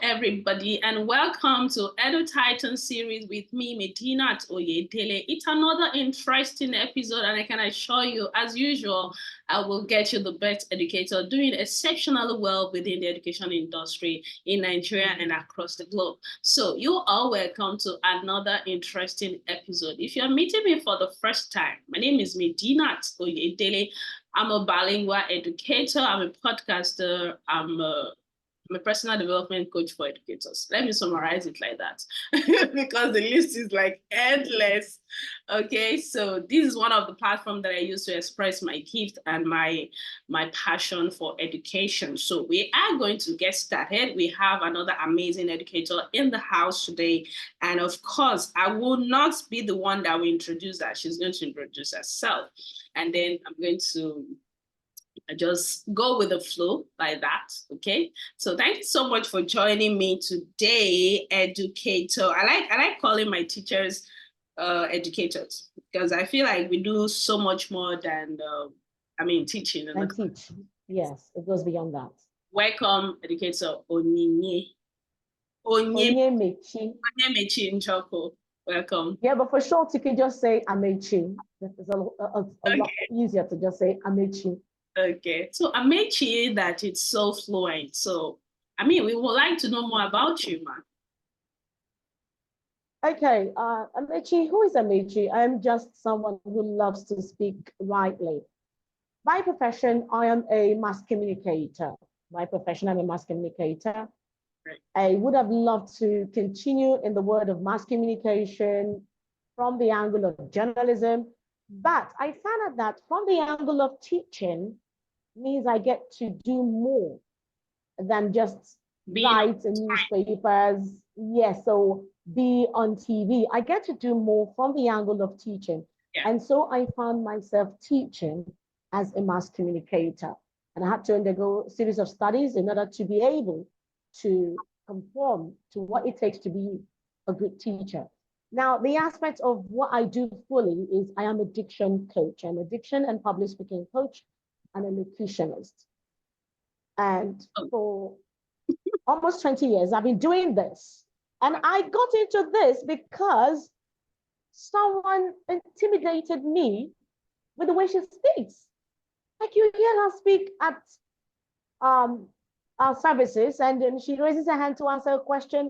everybody, and welcome to Edu-titan series with me, Medina Oyedele. It's another interesting episode, and I can assure you, as usual, I will get you the best educator doing exceptionally well within the education industry in Nigeria and across the globe. So you are welcome to another interesting episode. If you're meeting me for the first time, my name is Medina Oyedele. I'm a bilingual educator. I'm a podcaster. I'm a personal development coach for educators. Let me summarize it like that because the list is like endless. Okay, so this is one of the platforms that I use to express my gift and my passion for education. So we are going to get started. We have another amazing educator in the house today. And of course, I will not be the one that will introduce her. She's going to introduce herself. And then I'm going to just go with the flow like that. Okay, so thank you so much for joining me today, educator. I like calling my teachers educators because I feel like we do so much more than teaching and teach. Yes, it goes beyond that. Welcome, educator Onyemechi Njoku. Welcome. Yeah, but for short, you can just say Amechi. It's a lot easier to just say Amechi. Okay, so Amechi, that it's so fluent. So, we would like to know more about you, man. Okay, Amechi, who is Amechi? I'm just someone who loves to speak rightly. By profession, I am a mass communicator. By profession, I'm a mass communicator. Right. I would have loved to continue in the world of mass communication from the angle of journalism, but I found out that from the angle of teaching, means I get to do more than just write in newspapers. Yes, so be on TV. I get to do more from the angle of teaching. Yeah. And so I found myself teaching as a mass communicator. And I had to undergo a series of studies in order to be able to conform to what it takes to be a good teacher. Now, the aspect of what I do fully is I am a diction coach. I'm a diction and public speaking coach and a locutionist. And for almost 20 years, I've been doing this. And I got into this because someone intimidated me with the way she speaks. Like you hear her speak at our services, and then she raises her hand to answer a question,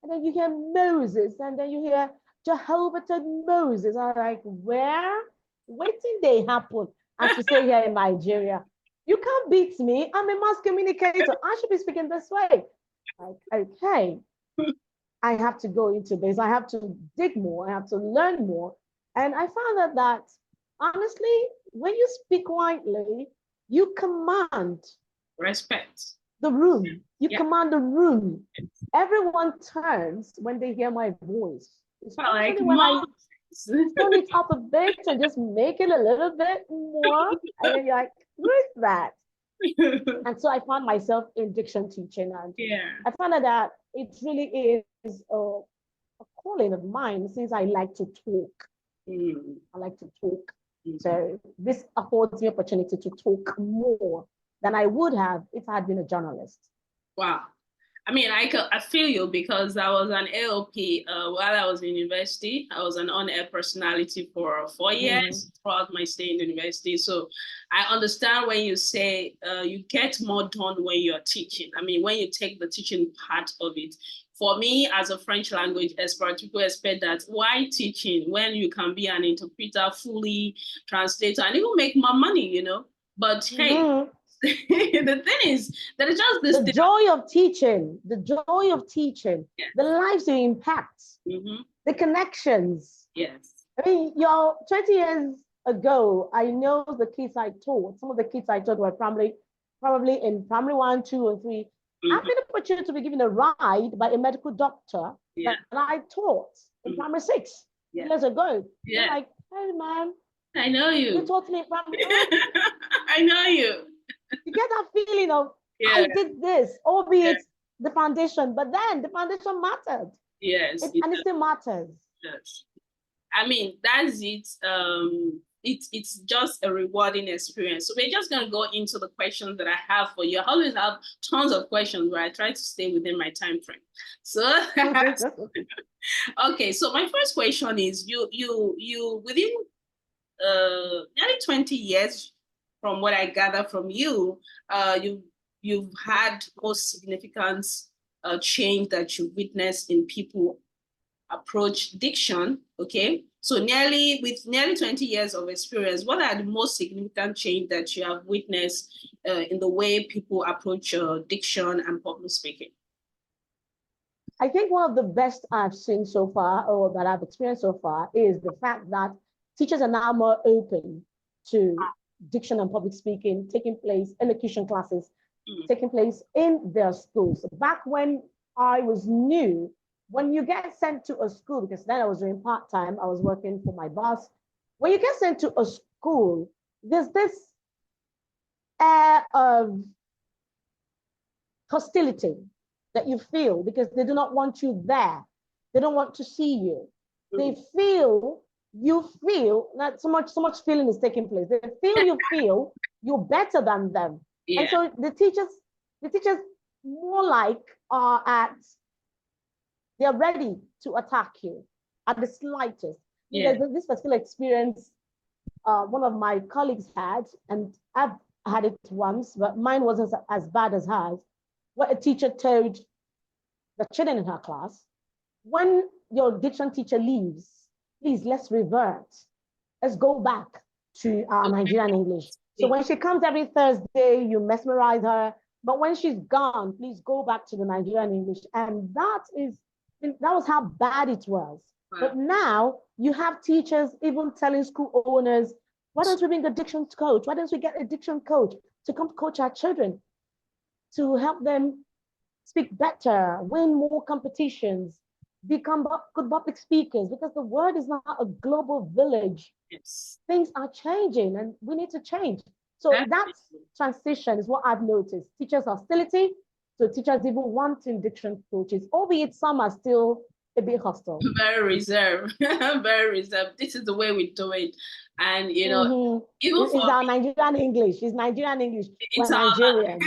and then you hear Moses, and then you hear Jehovah to Moses. I'm like, where? Waiting they happen. As we say here in Nigeria, you can't beat me. I'm a mass communicator. I should be speaking this way. Like, okay, I have to go into this. I have to dig more. I have to learn more. And I found out that, honestly, when you speak widely, you command respect. The room. You command the room. Everyone turns when they hear my voice. Especially when I turn it up a bit and just make it a little bit more. And then you're like, who is that? And so I found myself in diction teaching. And I found out that it really is a calling of mine since I like to talk. I like to talk. So this affords me opportunity to talk more than I would have if I had been a journalist. Wow. I feel you because I was an AOP while I was in university. I was an on-air personality for 4 years throughout my stay in the university. So I understand when you say you get more done when you're teaching. When you take the teaching part of it. For me, as a French language expert, people expect that why teaching when you can be an interpreter, fully translator, and even make more money, But hey, the thing is that it's just this joy of teaching, the lives you impact, the connections. Yes. 20 years ago, I know the kids I taught, some of the kids I taught were probably in primary 1, 2, and 3. I've been opportunity to be given a ride by a medical doctor that I taught in primary 6 years ago. Yeah. Like, hey man, I know you. You taught me in primary 1. I know you. You get that feeling of I did this, albeit the foundation, but then the foundation mattered. Yes. And it still matters. Yes. That's it. it's just a rewarding experience. So we're just going to go into the questions that I have for you. I always have tons of questions, but I try to stay within my time frame. So okay, so my first question is you within nearly 20 years, from what I gather from you, you've had most significant change that you witnessed in people approach diction. Okay, so with nearly 20 years of experience, what are the most significant change that you have witnessed in the way people approach diction and public speaking? I think one of the best I've seen so far, or that I've experienced so far, is the fact that teachers are now more open to diction and public speaking taking place, elocution classes taking place in their schools. Back when I was new, when you get sent to a school, because then I was doing part-time, I was working for my boss. When you get sent to a school, there's this air of hostility that you feel because they do not want you there. They don't want to see you. They feel, you feel that so much feeling is taking place. They feel you're better than them. Yeah. And so the teachers more like they're ready to attack you at the slightest. Yeah. There's this particular experience one of my colleagues had, and I've had it once, but mine wasn't as bad as hers, where a teacher told the children in her class, when your diction teacher leaves, please, let's revert. Let's go back to our Nigerian English. So when she comes every Thursday, you mesmerize her. But when she's gone, please go back to the Nigerian English. And that was how bad it was. Wow. But now you have teachers even telling school owners, why don't we bring a diction coach? Why don't we get a diction coach to come coach our children to help them speak better, win more competitions, become good public speakers, because the world is not a global village. Yes. Things are changing and we need to change. So that transition is what I've noticed. Teachers' hostility, so teachers even wanting diction coaches, albeit some are still a bit hostile. Very reserved, very reserved. This is the way we do it. And, you know, it's our Nigerian English. It's Nigerian English. We're Nigerians.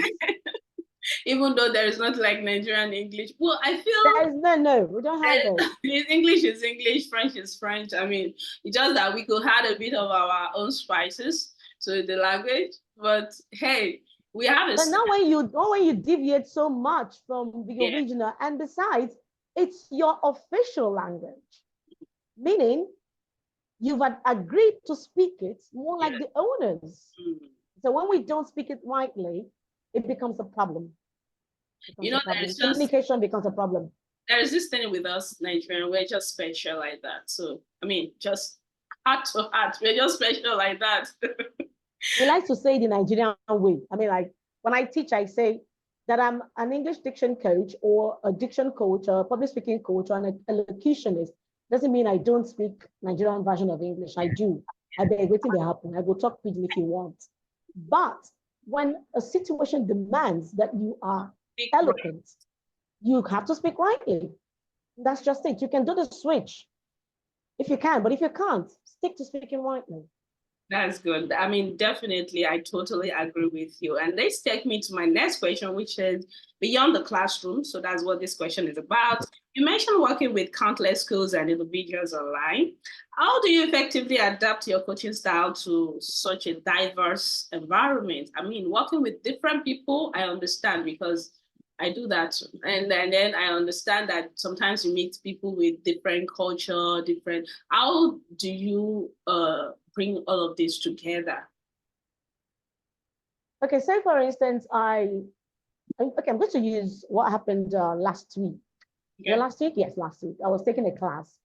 Even though there is not like Nigerian English. Well, I feel no, we don't have it. English is English, French is French. I mean, it's just that we could add a bit of our own spices to the language. But hey, we have it. But now when you deviate so much from the original, and besides, it's your official language, meaning you've agreed to speak it more like the owners. So when we don't speak it rightly, it becomes a problem. You know, communication becomes a problem. There is this thing with us Nigerians, we're just special like that. So, I mean, just heart to heart, we're just special like that. We like to say the Nigerian way. I mean, like when I teach, I say that I'm an English diction coach or a diction coach or a public speaking coach or an elocutionist. Doesn't mean I don't speak Nigerian version of English. I do. I beg waiting to happen. I go talk pidgin if you want. But when a situation demands that you are eloquent, you have to speak rightly. That's just it. You can do the switch if you can, but if you can't, stick to speaking rightly. That's good. I mean, definitely, I totally agree with you. And this takes me to my next question, which is beyond the classroom. So that's what this question is about. You mentioned working with countless schools and individuals online. How do you effectively adapt your coaching style to such a diverse environment? I mean, working with different people, I understand because I do that. And then I understand that sometimes you meet people with different culture, how do you bring all of this together? Okay, say for instance, I'm going to use what happened last week. Yeah. Last week? Yes, last week. I was taking a class.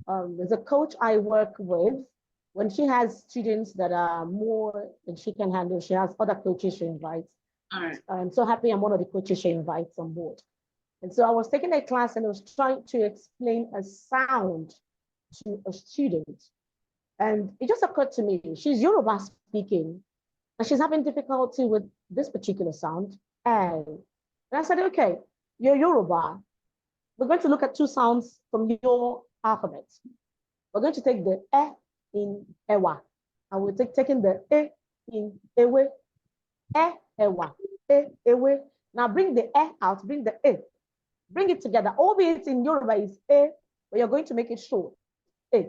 There's a coach I work with. When she has students that are more than she can handle, she has other coaches she invites. All right. I'm so happy I'm one of the coaches she invites on board. And so I was taking a class and I was trying to explain a sound to a student. And it just occurred to me, she's Yoruba speaking, and she's having difficulty with this particular sound. And I said, okay, you're Yoruba. We're going to look at two sounds from your alphabet. We're going to take the in ewa. I will taking the e in ewe, ewa, ewe. Now bring the e out, bring the e, bring it together. Albeit in Yoruba is e, but you're going to make it short. E,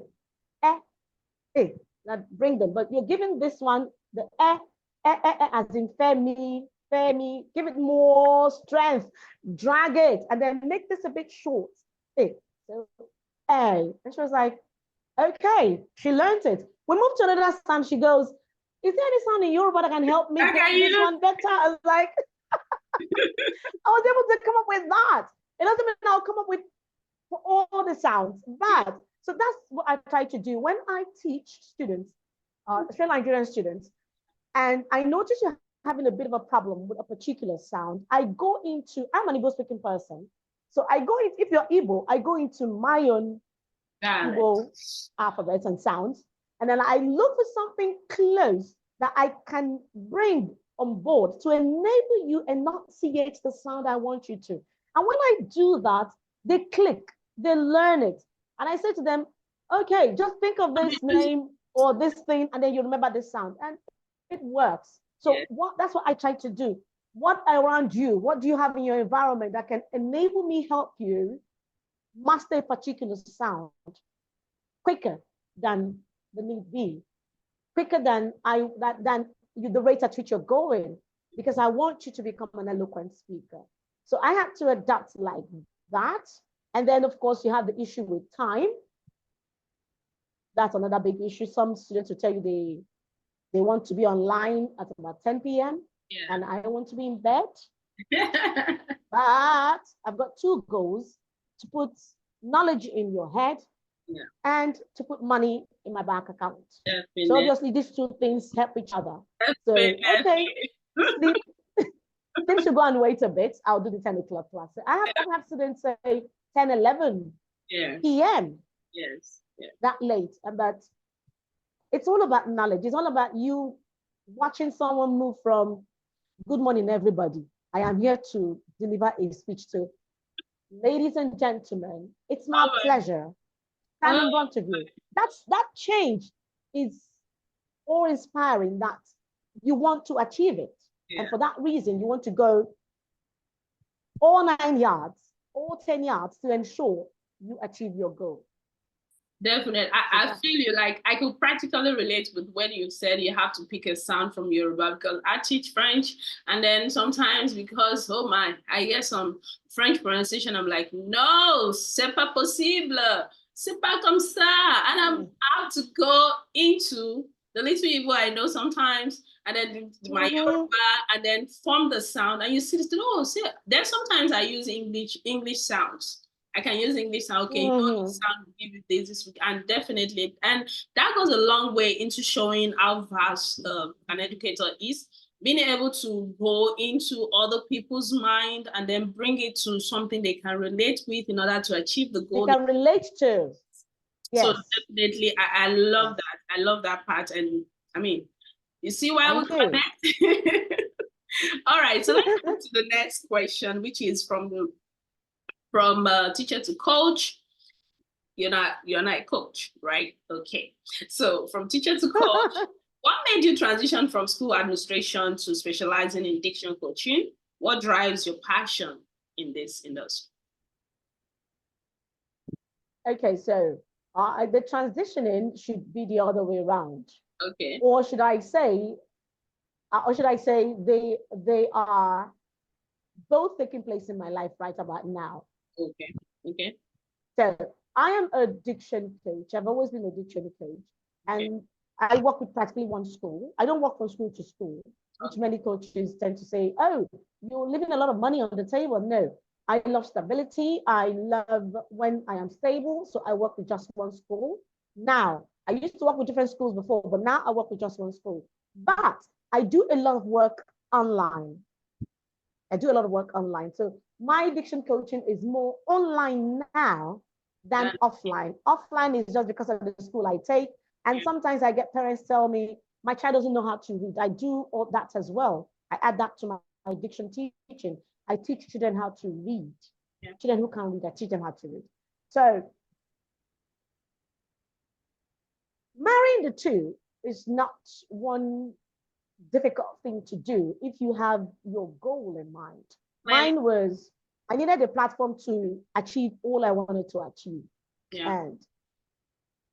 e. Now bring them, but you're giving this one the as in femi, femi. Give it more strength, drag it, and then make this a bit short. E. So A. And she was like, okay, she learned it. We moved to another sound. She goes, is there any sound in Yoruba that can help me get this one better? I was like, I was able to come up with that. It doesn't mean I'll come up with all the sounds, but so that's what I try to do when I teach students, Australian Nigerian students, and I notice you're having a bit of a problem with a particular sound. I go into, I'm an Igbo speaking person, so I go in, if you're Igbo, I go into my own Igbo alphabets and sounds, and then I look for something close that I can bring on board to enable you enunciate the sound I want you to. And when I do that, they click, they learn it. And I say to them, okay, just think of this name or this thing, and then you remember this sound. And it works. So that's what I try to do. What around you, what do you have in your environment that can enable me help you master a particular sound quicker than the need be, quicker than the rate at which you're going, because I want you to become an eloquent speaker. So I had to adapt like that. And then of course you have the issue with time. That's another big issue. Some students will tell you they want to be online at about 10 p.m. And I want to be in bed. But I've got two goals: to put knowledge in your head and to put money in my bank account. So obviously these two things help each other. So okay, sleep should go and wait a bit. I'll do the 10 o'clock class. So I have students say 10, 11 p.m. That late. But it's all about knowledge. It's all about you watching someone move from good morning, everybody. I am here to deliver a speech to ladies and gentlemen. It's my pleasure. Stand in front of you. That change is awe-inspiring, that you want to achieve it. And for that reason, you want to go all 9 yards, all 10 yards to ensure you achieve your goal. Definitely. I feel you. Like, I could practically relate with when you said you have to pick a sound from Yoruba, because I teach French, and then sometimes because, oh my, I get some French pronunciation, I'm like, no, c'est pas possible, c'est pas comme ça. And I'm out to go into the little Igbo I know sometimes, and then my Yoruba, and then form the sound, and you see this, oh, see, then sometimes I use English sounds. I can use English sound, okay, sound, give you this week, and definitely, and that goes a long way into showing how vast an educator is, being able to go into other people's mind and then bring it to something they can relate with in order to achieve the goal. They can relate to. Yes. So definitely, I love that. I love that part. And I mean, you see why we connect? All right, so let's go to the next question, which is from teacher to coach. You're not a coach, right? Okay. So from teacher to coach, what made you transition from school administration to specializing in diction coaching? What drives your passion in this industry? Okay, so the transitioning should be the other way around. Okay. Or should I say they are both taking place in my life right about now. Okay. Okay. So I am a diction coach. I've always been a diction coach, and I work with practically one school. I don't work from school to school, which many coaches tend to say, oh, you're leaving a lot of money on the table. No, I love stability. I love when I am stable. So I work with just one school. Now, I used to work with different schools before, but now I work with just one school. But I do a lot of work online. So my diction coaching is more online now than offline. Offline is just because of the school I take. And sometimes I get parents tell me, my child doesn't know how to read. I do all that as well. I add that to my diction teaching. I teach children how to read. Children who can't read, I teach them how to read. So marrying the two, is not one difficult thing to do if you have your goal in mind. Mine was, I needed a platform to achieve all I wanted to achieve. Yeah. And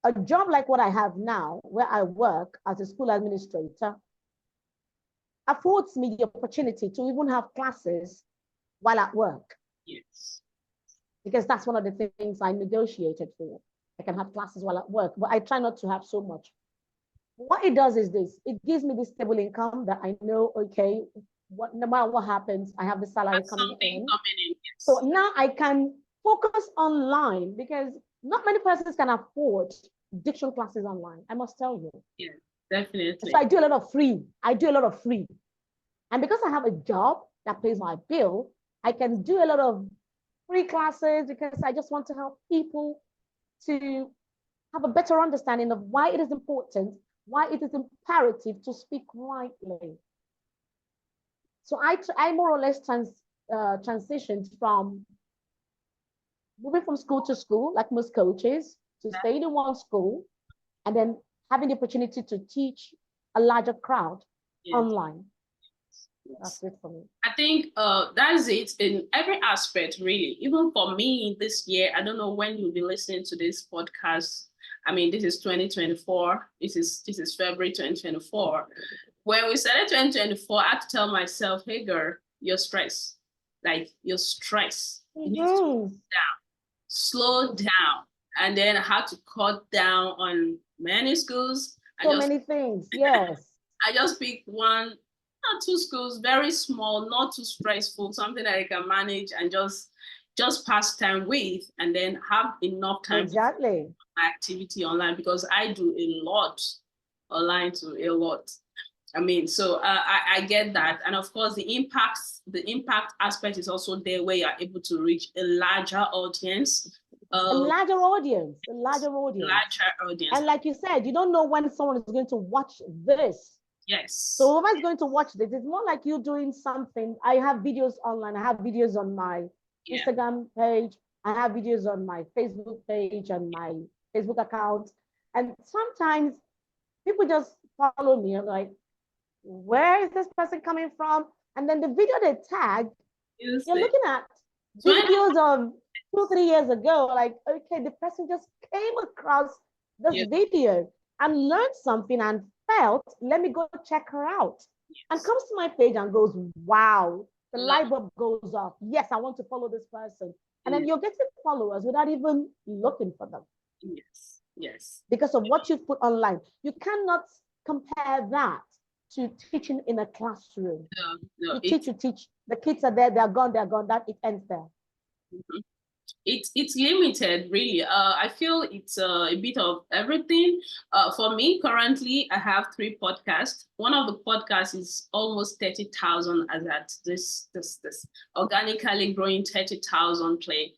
a job like what I have now, where I work as a school administrator, affords me the opportunity to even have classes while at work. Yes. Because that's one of the things I negotiated for. I can have classes while at work, but I try not to have so much. What it does is this: it gives me this stable income that I know, okay, no matter what happens, I have the salary coming in. Yes. So now I can focus online, because not many persons can afford diction classes online, I must tell you. Yeah, definitely. So I do a lot of free. And because I have a job that pays my bill, I can do a lot of free classes, because I just want to help people to have a better understanding of why it is important, why it is imperative to speak rightly. So I more or less transitioned from moving from school to school, like most coaches, to staying in one school, and then having the opportunity to teach a larger crowd online. Yes. That's it for me. I think that's it in every aspect, really. Even for me this year, I don't know when you'll be listening to this podcast. I mean, this is 2024. This is February 2024. When we started 2024, I had to tell myself, hey girl, you're stressed. Like, you're stressed. You need to slow down. Slow down. And then I had to cut down on many schools. Many things, yes. I just picked one or two schools, very small, not too stressful, something that I can manage and just pass time with, and then have enough time for my activity online, because I do a lot online, a lot. I mean, so I get that. And of course, the impact aspect is also there, where you're able to reach a larger audience. A larger audience. And like you said, you don't know when someone is going to watch this. Yes. So whoever's going to watch this, it's more like you doing something. I have videos online. I have videos on my Instagram page. I have videos on my Facebook page and my Facebook account. And sometimes people just follow me and like, where is this person coming from? And then the video they tag, you're looking at videos of 2-3 years ago. Like, okay, the person just came across this video and learned something and felt, let me go check her out. And comes to my page and goes, wow, the light bulb goes off. Yes, I want to follow this person. And then you're getting followers without even looking for them. Yes. Because of what you've put online. You cannot compare that to teaching in a classroom. No, you teach. The kids are there, they're gone, that it ends there. Mm-hmm. It's limited, really. I feel it's a bit of everything. For me, currently, I have 3 podcasts. One of the podcasts is almost 30,000 as at this organically growing 30,000 play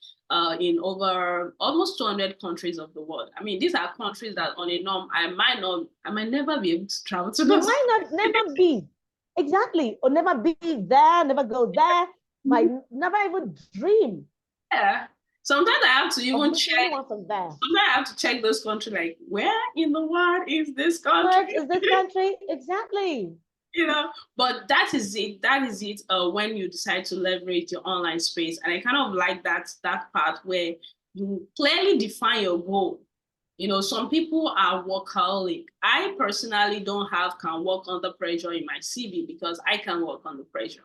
in over almost 200 countries of the world. I mean, these are countries that on a norm, I might never be able to travel to. You might never be. Exactly. Or never be there, never go there, might never even dream. Yeah. Sometimes I have to even check. Sometimes I have to check those countries, like, where in the world is this country? Where is this country? Exactly. You know, but that is it. When you decide to leverage your online space. And I kind of like that part where you clearly define your goal. You know, some people are workaholic. I personally can work under pressure in my CV, because I can work under pressure.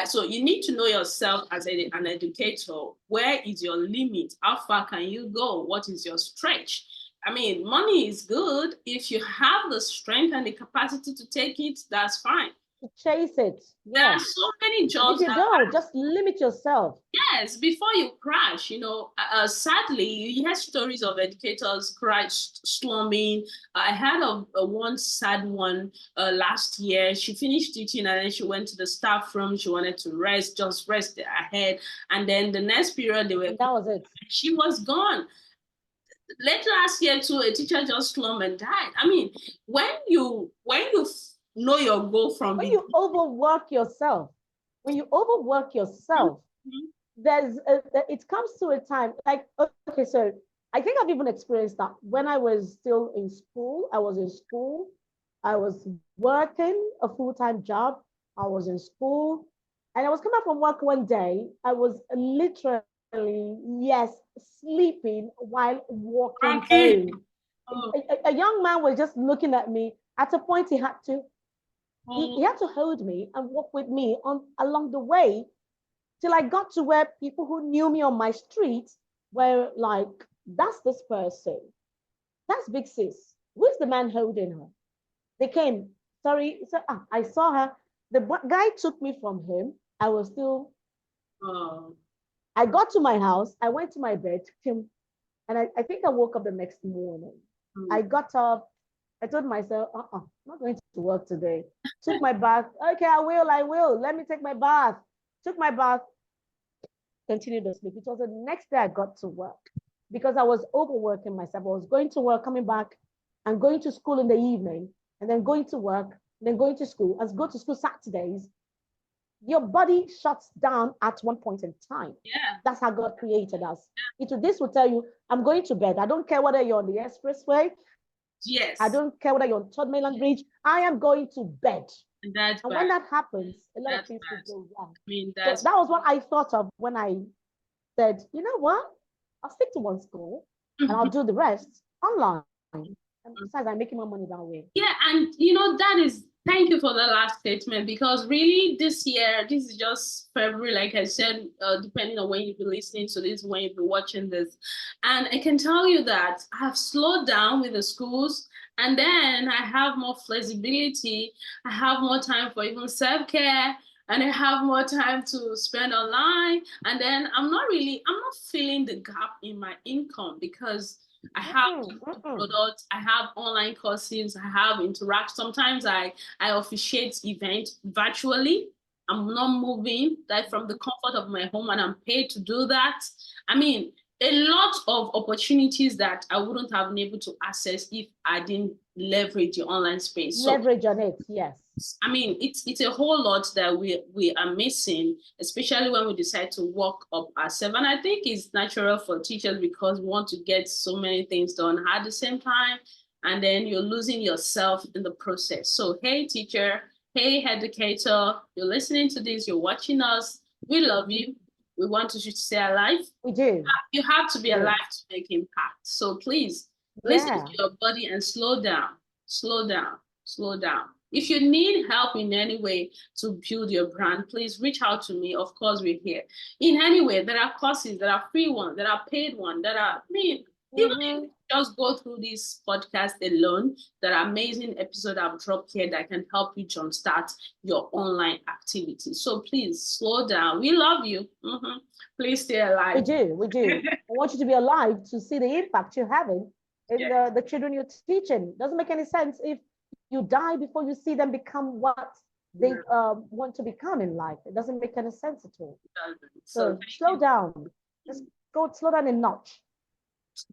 So you need to know yourself as an educator. Where is your limit? How far can you go? What is your stretch? I mean, money is good. If you have the strength and the capacity to take it, that's fine. To chase it. There are so many jobs. If you don't, just limit yourself. Yes, before you crash. You know, sadly, you hear stories of educators slumming. I had one sad one last year. She finished teaching and then she went to the staff room. She wanted to rest her head. And then the next period, that was it. She was gone. Late last year too, a teacher just slumped and died. I mean, when you know your goal from when you overwork yourself, it comes to a time like, okay, so I think I've even experienced that when I was still in school. I was in school I was working a full-time job. I was in school, and I was coming from work one day. I was literally, yes, sleeping while walking Okay. home. Oh, A young man was just looking at me. At a point, he had to oh, he had to hold me and walk with me on along the way till I got to where people who knew me on my street were like, "That's this person. That's Big Sis. Who's the man holding her?" They came. Sorry, so I saw her. The guy took me from him. I was still. oh. I got to my house. I went to my bed, and I think I woke up the next morning. Mm. I got up. I told myself, I'm not going to work today. Took my bath. Okay, I will. I will. Let me take my bath. Took my bath. Continued to sleep. It was the next day I got to work because I was overworking myself. I was going to work, coming back, and going to school in the evening, and then going to work, and then going to school. As go to school Saturdays, your body shuts down at one point in time. Yeah. That's how God created us. This will tell you, I'm going to bed. I don't care whether you're on the expressway. Yes. I don't care whether you're on Third Mainland Bridge. I am going to bed. That's And bad. when that happens, a lot That's of things bad. will go wrong. I mean, So that's that was what I thought of when I said, you know what? I'll stick to one school and I'll do the rest online. And besides, I'm making more money that way. yeah, and that is, thank you for the last statement, because really this year, this is just February, like I said, depending on when you'll be listening to this, when you'll be watching this. And I can tell you that I have slowed down with the schools, and then I have more flexibility. I have more time for even self-care, and I have more time to spend online. And then I'm not feeling the gap in my income because I have products, I have online courses, I have interact. Sometimes I officiate events virtually. I'm not moving that from the comfort of my home, and I'm paid to do that. I mean, a lot of opportunities that I wouldn't have been able to access if I didn't leverage the online space. So leverage on it, yes. I mean, it's a whole lot that we are missing, especially when we decide to work up ourselves. And I think it's natural for teachers because we want to get so many things done at the same time, and then you're losing yourself in the process. So, hey, teacher, hey, educator, you're listening to this, you're watching us. We love you. We want you to stay alive. We do. You have to be alive to make impact. So please listen to your body and slow down, slow down, slow down. If you need help in any way to build your brand, please reach out to me. Of course, we're here. In any way, there are courses, there are free ones, there are paid ones, that are, even if you just go through this podcast alone, there are amazing episodes I've dropped here that can help you jumpstart your online activity. So please slow down. We love you. Please stay alive. We do, we do. I want you to be alive to see the impact you're having in the children you're teaching. Doesn't make any sense if you die before you see them become what they want to become in life. It doesn't make any sense at all. So slow down. Just go slow down a notch.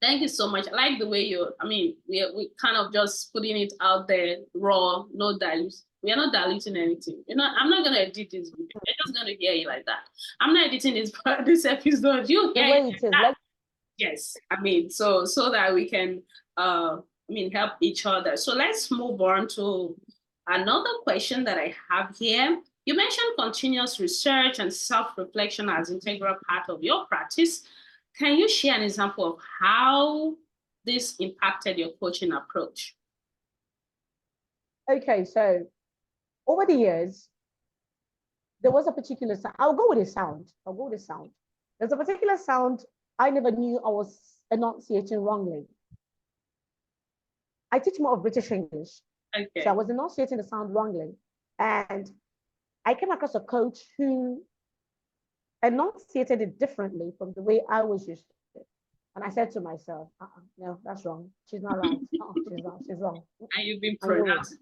Thank you so much. I like the way we kind of just putting it out there raw, no dilute. We are not diluting anything. I'm not gonna edit this video. You're just gonna hear it like that. I'm not editing this episode. You hear it like that. Yes, so that we can help each other. So let's move on to another question that I have here. You mentioned continuous research and self-reflection as integral part of your practice. Can you share an example of how this impacted your coaching approach? Okay, so over the years, there was a particular sound. I'll go with a sound. There's a particular sound I never knew I was enunciating wrongly. I teach more of British English. Okay. So I was enunciating the sound wrongly. And I came across a coach who enunciated it differently from the way I was used to it. And I said to myself, no, that's wrong. She's not right. She's wrong. And you've been pronounced.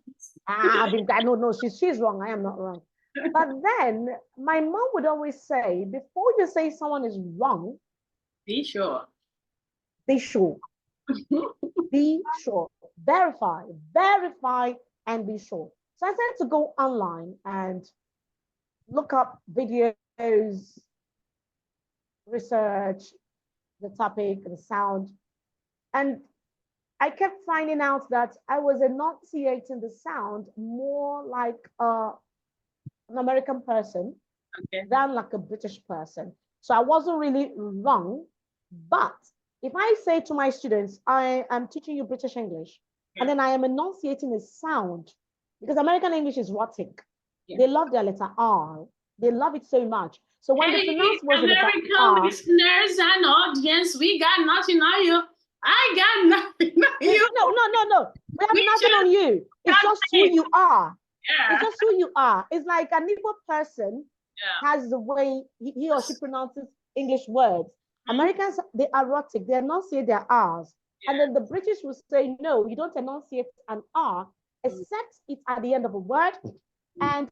No, she's wrong. I am not wrong. But then my mom would always say, before you say someone is wrong, be sure. Be sure. Be sure. Verify, and be sure. So I started to go online and look up videos, research the topic, the sound. And I kept finding out that I was enunciating the sound more like an American person than like a British person. So I wasn't really wrong. But if I say to my students, I am teaching you British English, and then I am enunciating a sound, because American English is rhotic. They love their letter R. They love it so much. So when they pronounce words with letter R, listeners and audience, we got nothing on you. I got nothing on you. No. We have nothing on you. It's just who you are. Yeah. It's just who you are. It's like an Igbo person has the way he or she pronounces English words. Americans, they are rhotic. They enunciate their R's. And then the British will say, no, you don't enunciate an R, except it's at the end of a word and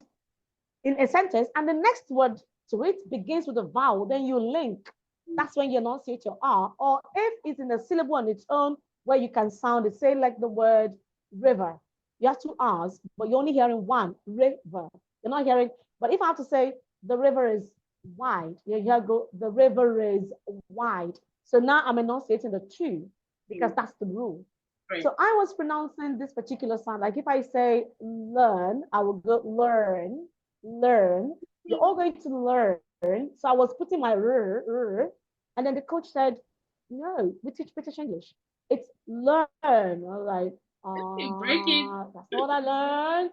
in a sentence. And the next word to it begins with a vowel. Then you link. That's when you enunciate your R. Or if it's in a syllable on its own, where you can sound it, say like the word river. You have two R's, but you're only hearing one, river. You're not hearing, but if I have to say the river is wide, you go, the river is wide. So now I'm enunciating the two because that's the rule. Right. So I was pronouncing this particular sound. Like if I say learn, I will go learn, learn. You're all going to learn. So I was putting my and then the coach said, no, we teach British English. It's learn. I was like, that's what I learned.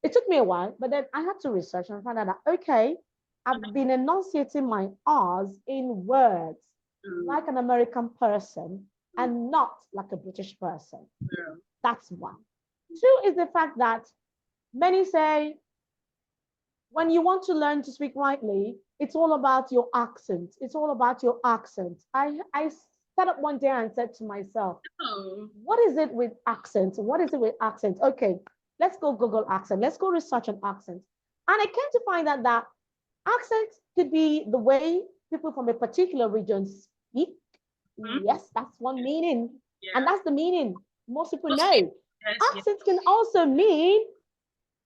It took me a while, but then I had to research and find out that, okay, I've been enunciating my R's in words like an American person and not like a British person. That's one. Two is the fact that many say, when you want to learn to speak rightly, it's all about your accent. It's all about your accent. I sat up one day and said to myself, what is it with accent? What is it with accent? Okay, let's go Google accent. Let's go research on accent. And I came to find out that accent could be the way people from a particular region speak. Yes, that's one meaning. And that's the meaning most people know. Accent can also mean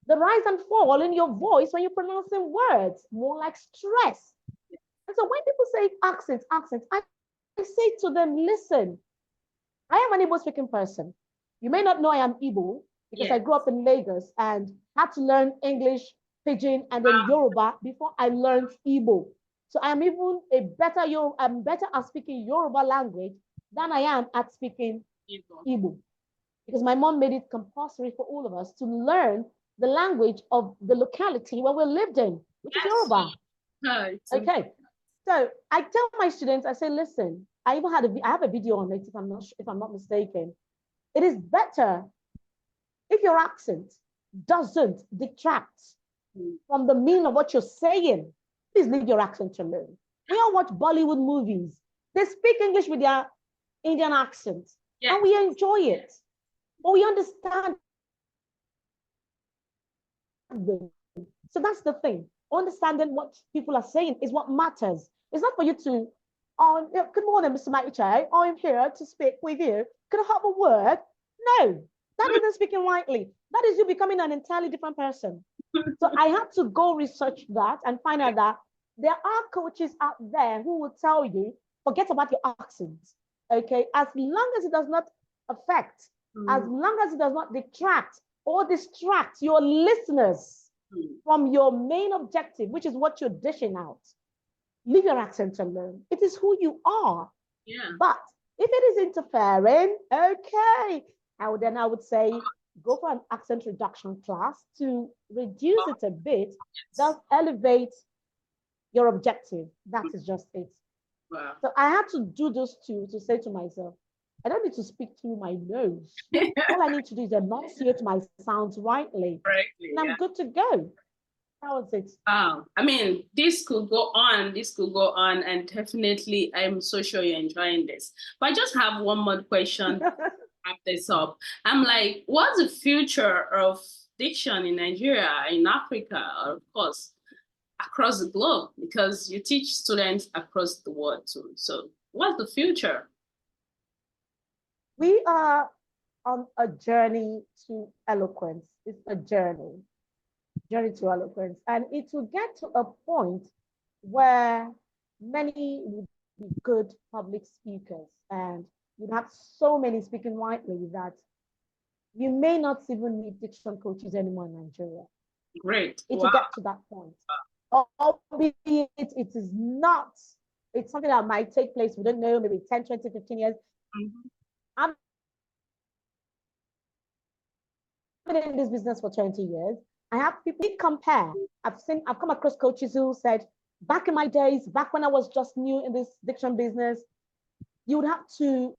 the rise and fall in your voice when you're pronouncing words, more like stress. And so when people say accent, I say to them, listen, I am an Igbo speaking person. You may not know I am Igbo because I grew up in Lagos and had to learn English, Pidgin, and then Yoruba before I learned Igbo. So I'm even I'm better at speaking Yoruba language than I am at speaking Igbo. Because my mom made it compulsory for all of us to learn the language of the locality where we lived in, which is Yoruba. Okay. So I tell my students, I say, listen, I have a video on it if I'm not mistaken. It is better if your accent doesn't detract from the meaning of what you're saying. Please leave your accent alone. We all watch Bollywood movies. They speak English with their Indian accent, and we enjoy it. But we understand them. So that's the thing. Understanding what people are saying is what matters. It's not for you to, good morning, Mr. Maiche. I'm here to speak with you. Can I have a word? No, that isn't speaking rightly. That is you becoming an entirely different person. So I had to go research that and find out that there are coaches out there who will tell you, forget about your accent, okay? As long as it does not affect, as long as it does not detract or distract your listeners from your main objective, which is what you're dishing out, leave your accent alone. It is who you are. But if it is interfering, okay, I would say, go for an accent reduction class to reduce it a bit, just elevate your objective. That is just it. Wow. So I had to do those two to say to myself, I don't need to speak through my nose. All I need to do is enunciate my sounds rightly. And I'm good to go. That was it. Wow. I mean, this could go on, and definitely I'm so sure you're enjoying this. But I just have one more question to wrap this up. I'm like, what's the future of diction in Nigeria, in Africa, or of course, across the globe? Because you teach students across the world too. So what's the future? We are on a journey to eloquence. It's a journey to eloquence. And it will get to a point where many will be good public speakers and you'd have so many speaking widely that you may not even need diction coaches anymore in Nigeria. Great. It Wow. will get to that point. Albeit it is not, it's something that might take place, we don't know, maybe 10, 20, 15 years. I've been in this business for 20 years. I have people compare. I've come across coaches who said, back in my days, back when I was just new in this diction business, you would have to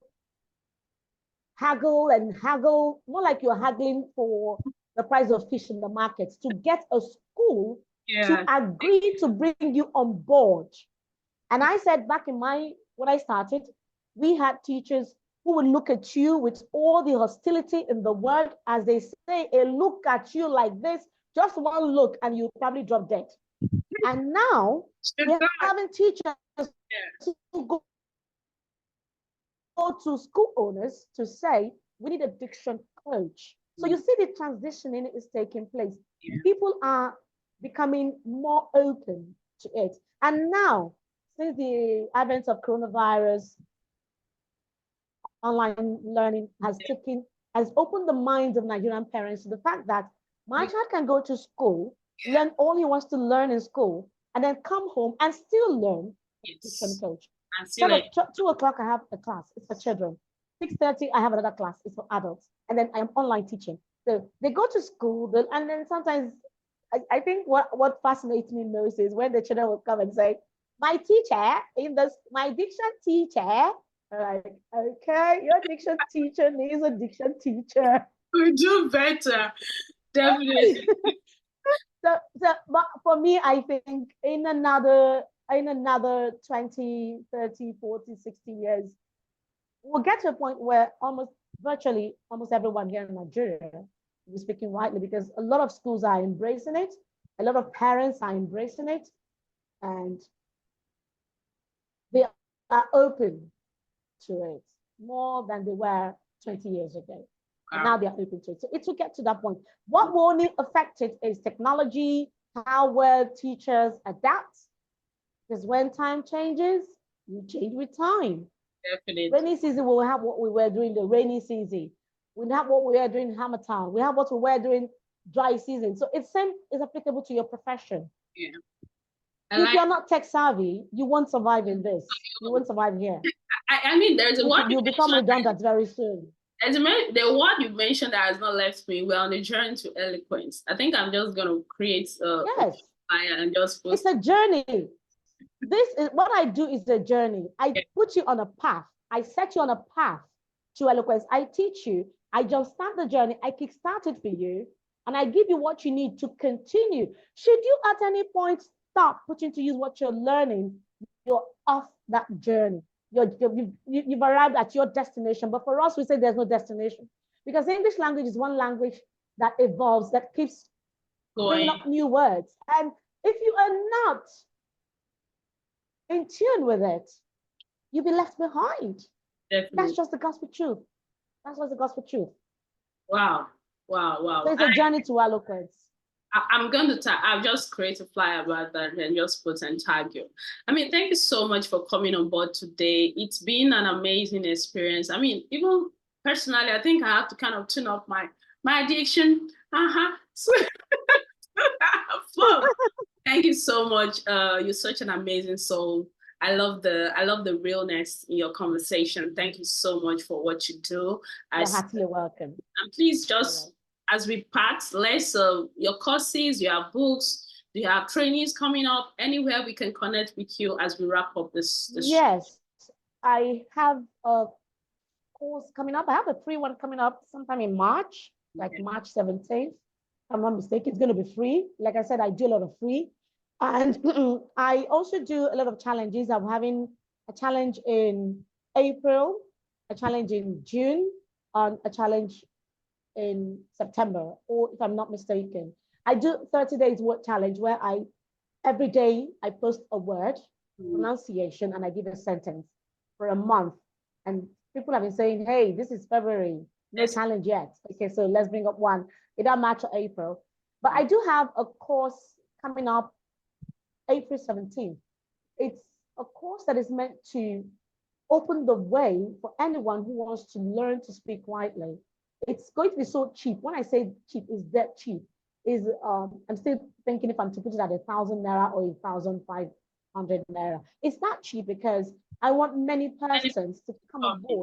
haggle and haggle, more like you're haggling for the price of fish in the market to get a school to agree to bring you on board. And I said back in when I started, we had teachers who would look at you with all the hostility in the world, as they say, a look at you like this, just one look, and you probably drop dead. And now we're having teachers who go to school owners to say, we need a diction coach. So you see the transitioning is taking place. People are becoming more open to it. And now, since the advent of coronavirus, online learning has opened the minds of Nigerian parents to the fact that my child can go to school, learn all he wants to learn in school, and then come home and still learn diction coach. 2 o'clock, I have a class, it's for children. 6:30, I have another class, it's for adults. And then I am online teaching. So they go to school, and then sometimes I think what fascinates me most is when the children will come and say, my teacher, my diction teacher, I'm like, okay, your diction teacher needs a diction teacher. We do better, definitely. But for me, I think in another 20, 30, 40, 60 years, we'll get to a point where virtually almost everyone here in Nigeria is speaking widely, because a lot of schools are embracing it. A lot of parents are embracing it, and they are open to it more than they were 20 years ago. And now they are open to it. So it will get to that point. What will only affect it is technology, how well teachers adapt. Because when time changes, you change with time. Definitely. Rainy season, we'll have what we were doing the rainy season. We have what we were doing Hammertown. We have what we were doing dry season. So it's applicable to your profession. Yeah. If you're not tech savvy, you won't survive in this. You won't survive here. I mean, there's a word you'll become redundant very soon. As the word you mentioned that has not left me, we're on the journey to eloquence. I think I'm just going to create a flyer and just post. It's a journey. This is what I do, is the journey. I put you on a path. I set you on a path to eloquence. I teach you. I jumpstart the journey. I kickstart it for you. And I give you what you need to continue. Should you at any point stop putting to use what you're learning, you're off that journey. You've arrived at your destination. But for us, we say there's no destination, because English language is one language that evolves, that keeps bringing up new words. And if you are not in tune with it, you'll be left behind. Definitely. That's just the gospel truth. That's just the gospel truth. Wow. So it's a journey to eloquence. I'm going to I'll just create a flyer about that and just put and tag you. I mean, thank you so much for coming on board today. It's been an amazing experience. I mean, even personally, I think I have to kind of tune up my addiction. Thank you so much. You're such an amazing soul. I love the realness in your conversation. Thank you so much for what you do. You're heartily welcome. And please just, as we part, let's your courses, you have books, you have trainings coming up, anywhere we can connect with you as we wrap up this yes, I have a course coming up. I have a free one coming up sometime in March, like March 17th. If I'm not mistaken, it's going to be free. Like I said, I do a lot of free. And I also do a lot of challenges. I'm having a challenge in April, a challenge in June, and a challenge in September, or if I'm not mistaken. I do 30 days word challenge where every day I post a word, pronunciation, and I give a sentence for a month. And people have been saying, hey, this is February, no challenge yet. Okay, so let's bring up one, either March or April. But I do have a course coming up April 17th. It's a course that is meant to open the way for anyone who wants to learn to speak widely. It's going to be so cheap. When I say cheap, it's that cheap. Is I'm still thinking if I'm to put it at 1,000 naira or 1,500 naira. It's not cheap because I want many persons to come on board